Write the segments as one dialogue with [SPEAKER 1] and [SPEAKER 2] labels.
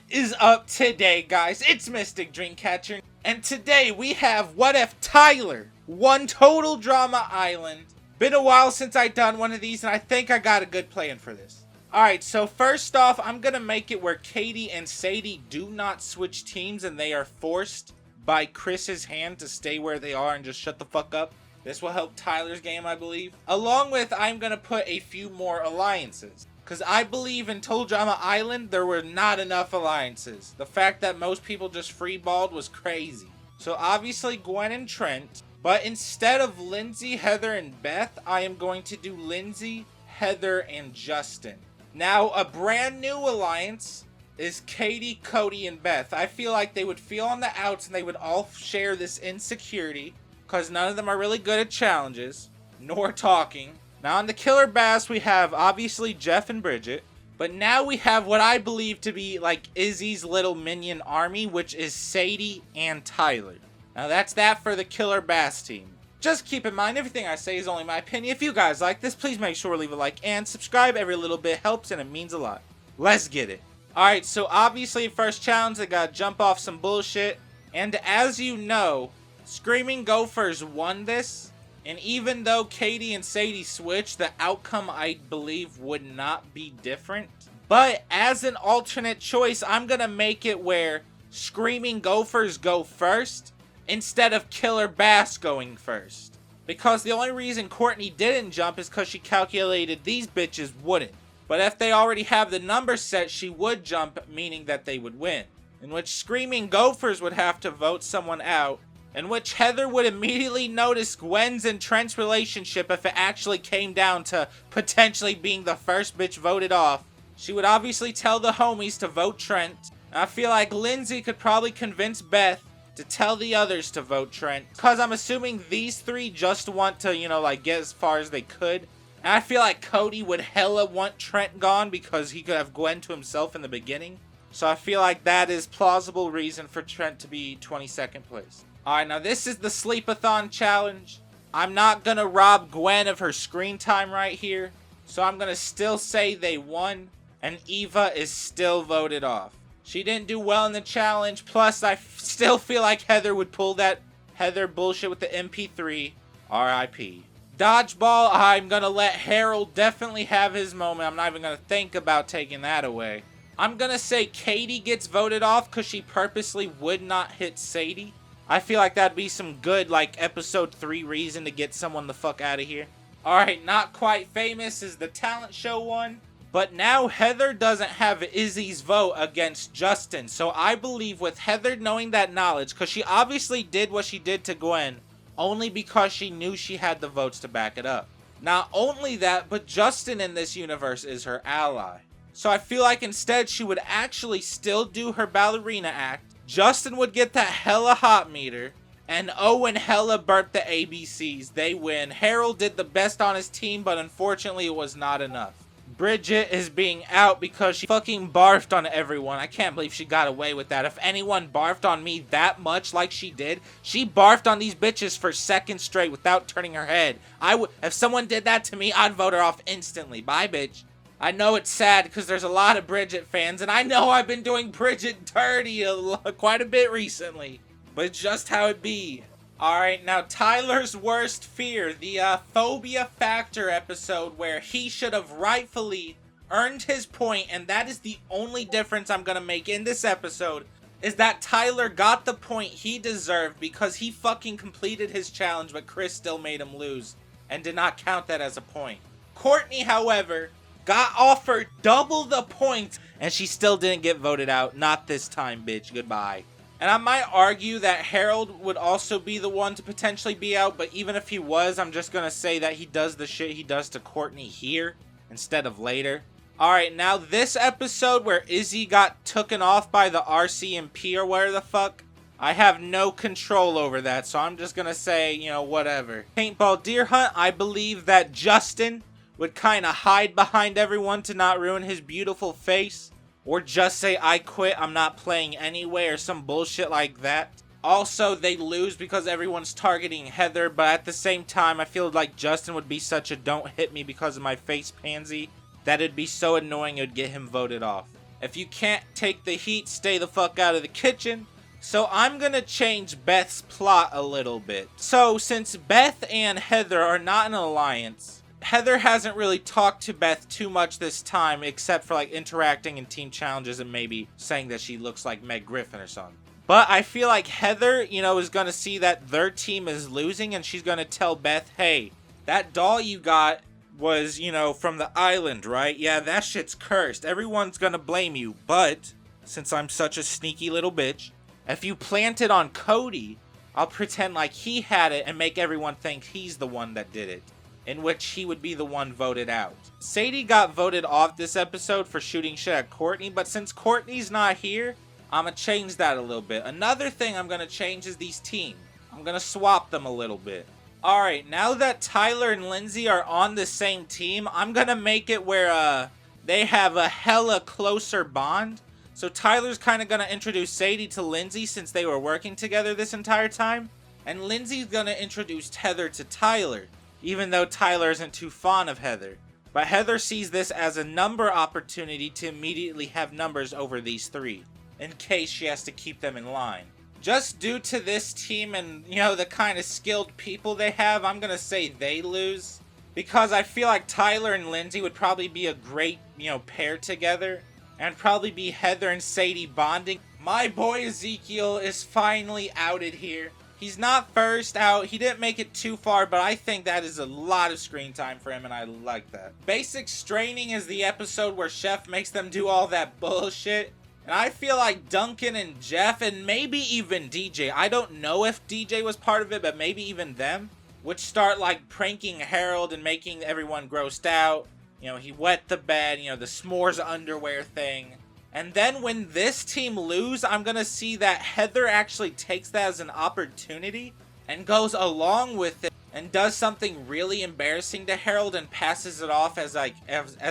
[SPEAKER 1] is up today, guys? It's Mystic Dreamcatcher, and today we have What If Tyler won Total Drama Island. Been a while since I done one of these, and I think I got a good plan for this. Alright, so first off, I'm gonna make it where Katie and Sadie do not switch teams, and they are forced by Chris's hand to stay where they are and just shut the fuck up. This will help Tyler's game, I believe. Along with, I'm gonna put a few more alliances. Because I believe in Total Drama Island, there were not enough alliances. The fact that most people just freeballed was crazy. So obviously Gwen and Trent. But instead of Lindsay, Heather, and Beth, I am going to do Lindsay, Heather, and Justin. Now, a brand new alliance is Katie, Cody, and Beth. I feel like they would feel on the outs and they would all share this insecurity. Because none of them are really good at challenges, nor talking. Now on the Killer Bass, we have obviously Jeff and Bridget. But now we have what I believe to be like Izzy's little minion army, which is Sadie and Tyler. Now that's that for the Killer Bass team. Just keep in mind, everything I say is only my opinion. If you guys like this, please make sure to leave a like and subscribe. Every little bit helps and it means a lot. Let's get it. Alright, so obviously first challenge, they gotta jump off some bullshit. And as you know, Screaming Gophers won this. And even though Katie and Sadie switched, the outcome, I believe, would not be different. But as an alternate choice, I'm going to make it where Screaming Gophers go first instead of Killer Bass going first. Because the only reason Courtney didn't jump is because she calculated these bitches wouldn't. But if they already have the number set, she would jump, meaning that they would win. In which Screaming Gophers would have to vote someone out. In which Heather would immediately notice Gwen's and Trent's relationship if it actually came down to potentially being the first bitch voted off. She would obviously tell the homies to vote Trent. I feel like Lindsay could probably convince Beth to tell the others to vote Trent. Because I'm assuming these three just want to, like get as far as they could. And I feel like Cody would hella want Trent gone because he could have Gwen to himself in the beginning. So I feel like that is plausible reason for Trent to be 22nd place. Alright, now this is the Sleepathon challenge. I'm not gonna rob Gwen of her screen time right here. So I'm gonna still say they won. And Eva is still voted off. She didn't do well in the challenge. Plus, I still feel like Heather would pull that Heather bullshit with the MP3. R.I.P. Dodgeball, I'm gonna let Harold definitely have his moment. I'm not even gonna think about taking that away. I'm gonna say Katie gets voted off because she purposely would not hit Sadie. I feel like that'd be some good, episode 3 reason to get someone the fuck out of here. Alright, Not Quite Famous is the talent show one. But now Heather doesn't have Izzy's vote against Justin. So I believe with Heather knowing that knowledge, because she obviously did what she did to Gwen, only because she knew she had the votes to back it up. Not only that, but Justin in this universe is her ally. So I feel like instead she would actually still do her ballerina act. Justin would get that hella hot meter, and Owen hella burped the ABCs. They win. Harold did the best on his team, but unfortunately it was not enough. Bridget is being out because she fucking barfed on everyone. I can't believe she got away with that. If anyone barfed on me that much like she did, she barfed on these bitches for seconds straight without turning her head. If someone did that to me, I'd vote her off instantly. Bye, bitch. I know it's sad because there's a lot of Bridget fans, and I know I've been doing Bridget dirty quite a bit recently. But it's just how it be. Alright, now Tyler's worst fear, the Phobia Factor episode where he should have rightfully earned his point, and that is the only difference I'm gonna make in this episode, is that Tyler got the point he deserved because he fucking completed his challenge, but Chris still made him lose, and did not count that as a point. Courtney, however, got offered double the points, and she still didn't get voted out. Not this time, bitch. Goodbye. And I might argue that Harold would also be the one to potentially be out, but even if he was, I'm just gonna say that he does the shit he does to Courtney here instead of later. Alright, now this episode where Izzy got taken off by the RCMP or whatever the fuck, I have no control over that, so I'm just gonna say, whatever. Paintball Deer Hunt, I believe that Justin would kind of hide behind everyone to not ruin his beautiful face. Or just say, I quit, I'm not playing anyway, or some bullshit like that. Also, they lose because everyone's targeting Heather, but at the same time, I feel like Justin would be such a don't hit me because of my face pansy, that it'd be so annoying it would get him voted off. If you can't take the heat, stay the fuck out of the kitchen. So I'm gonna change Beth's plot a little bit. So since Beth and Heather are not in an alliance, Heather hasn't really talked to Beth too much this time, except for like interacting in team challenges and maybe saying that she looks like Meg Griffin or something. But I feel like Heather, is gonna see that their team is losing and she's gonna tell Beth, hey, that doll you got was, from the island, right? Yeah, that shit's cursed. Everyone's gonna blame you. But since I'm such a sneaky little bitch, if you plant it on Cody, I'll pretend like he had it and make everyone think he's the one that did it, in which he would be the one voted out. Sadie got voted off this episode for shooting shit at Courtney, but since Courtney's not here, I'm gonna change that a little bit. Another thing I'm gonna change is these teams. I'm gonna swap them a little bit. Alright, now that Tyler and Lindsay are on the same team, I'm gonna make it where they have a hella closer bond. So Tyler's kind of going to introduce Sadie to Lindsay since they were working together this entire time. And Lindsay's going to introduce Heather to Tyler, even though Tyler isn't too fond of Heather. But Heather sees this as a number opportunity to immediately have numbers over these three, in case she has to keep them in line. Just due to this team and, the kind of skilled people they have, I'm going to say they lose. Because I feel like Tyler and Lindsay would probably be a great, pair together. And probably be Heather and Sadie bonding. My boy Ezekiel is finally outed here. He's not first out. He didn't make it too far, but I think that is a lot of screen time for him, and I like that. Basic Straining is the episode where Chef makes them do all that bullshit. And I feel like Duncan and Jeff, and maybe even DJ, I don't know if DJ was part of it, but maybe even them, would start like pranking Harold and making everyone grossed out. He wet the bed, the s'mores underwear thing. And then when this team lose, I'm going to see that Heather actually takes that as an opportunity and goes along with it and does something really embarrassing to Harold and passes it off as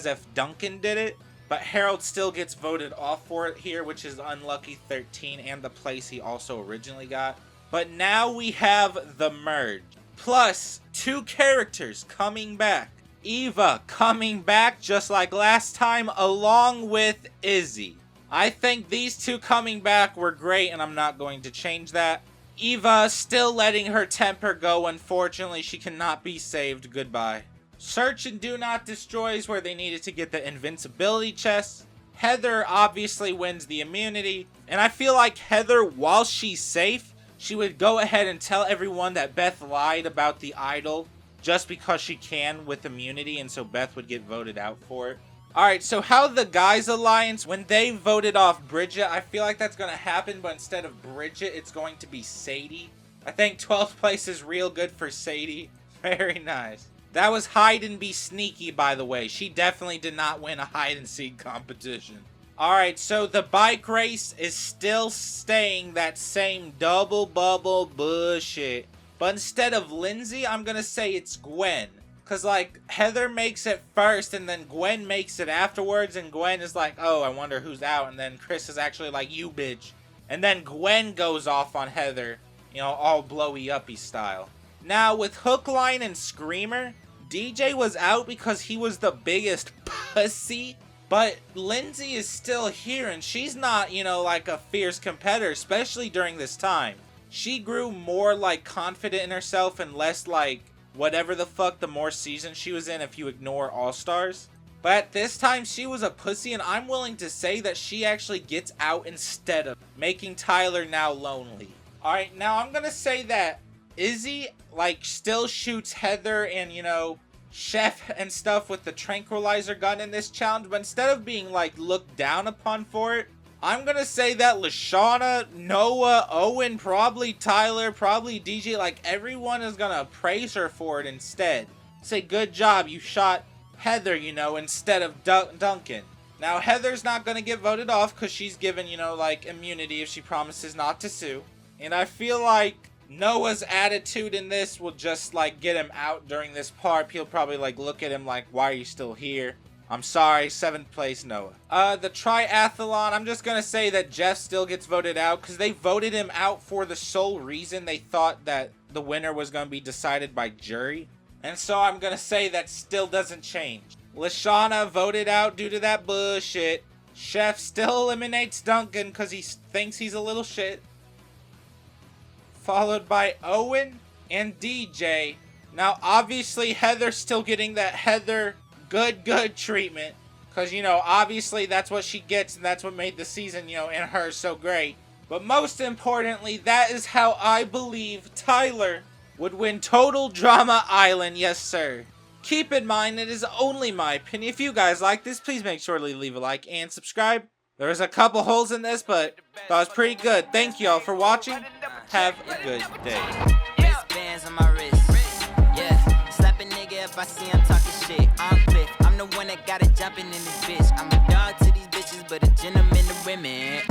[SPEAKER 1] if Duncan did it. But Harold still gets voted off for it here, which is unlucky 13 and the place he also originally got. But now we have the merge. Plus, 2 characters coming back. Eva coming back just like last time along with Izzy. I think these 2 coming back were great and I'm not going to change that. Eva still letting her temper go. Unfortunately, she cannot be saved. Goodbye. Search and Do Not Destroy is where they needed to get the invincibility chest. Heather obviously wins the immunity. And I feel like Heather, while she's safe, she would go ahead and tell everyone that Beth lied about the idol. Just because she can with immunity, and so Beth would get voted out for it. Alright, so how the Guys Alliance, when they voted off Bridget, I feel like that's going to happen, but instead of Bridget, it's going to be Sadie. I think 12th place is real good for Sadie. Very nice. That was Hide and Be Sneaky, by the way. She definitely did not win a hide and seek competition. Alright, so the bike race is still staying that same double bubble bullshit. But instead of Lindsay, I'm going to say it's Gwen. Because, Heather makes it first, and then Gwen makes it afterwards, and Gwen is like, oh, I wonder who's out, and then Chris is actually like, you bitch. And then Gwen goes off on Heather, all blowy-uppy style. Now, with Hook, Line, and Screamer, DJ was out because he was the biggest pussy. But Lindsay is still here, and she's not, like a fierce competitor, especially during this time. She grew more, confident in herself and less, whatever the fuck the more seasons she was in if you ignore All-Stars. But at this time, she was a pussy, and I'm willing to say that she actually gets out instead of making Tyler now lonely. Alright, now I'm gonna say that Izzy, still shoots Heather and, Chef and stuff with the tranquilizer gun in this challenge, but instead of being, looked down upon for it, I'm gonna say that Lashana, Noah, Owen, probably Tyler, probably DJ, everyone is gonna praise her for it instead. Say, good job, you shot Heather, instead of Duncan. Now, Heather's not gonna get voted off because she's given, immunity if she promises not to sue. And I feel like Noah's attitude in this will just, get him out during this part. He'll probably, look at him like, why are you still here? I'm sorry, 7th place, Noah. The triathlon, I'm just gonna say that Jeff still gets voted out because they voted him out for the sole reason they thought that the winner was gonna be decided by jury. And so I'm gonna say that still doesn't change. Lashana voted out due to that bullshit. Chef still eliminates Duncan because he thinks he's a little shit. Followed by Owen and DJ. Now, obviously, Heather's still getting that Heather good treatment. Because, you know, obviously that's what she gets and that's what made the season, you know, in her so great. But most importantly, that is how I believe Tyler would win Total Drama Island. Yes, sir. Keep in mind, it is only my opinion. If you guys like this, please make sure to leave a like and subscribe. There's a couple holes in this, but that was pretty good. Thank y'all for watching. Have a good day.
[SPEAKER 2] Wristbands on my wrist. Yeah, slap a nigga if I see him talking shit. I'm Cliff. I'm the one that got it jumping in this bitch. I'm a dog to these bitches, but a gentleman to women.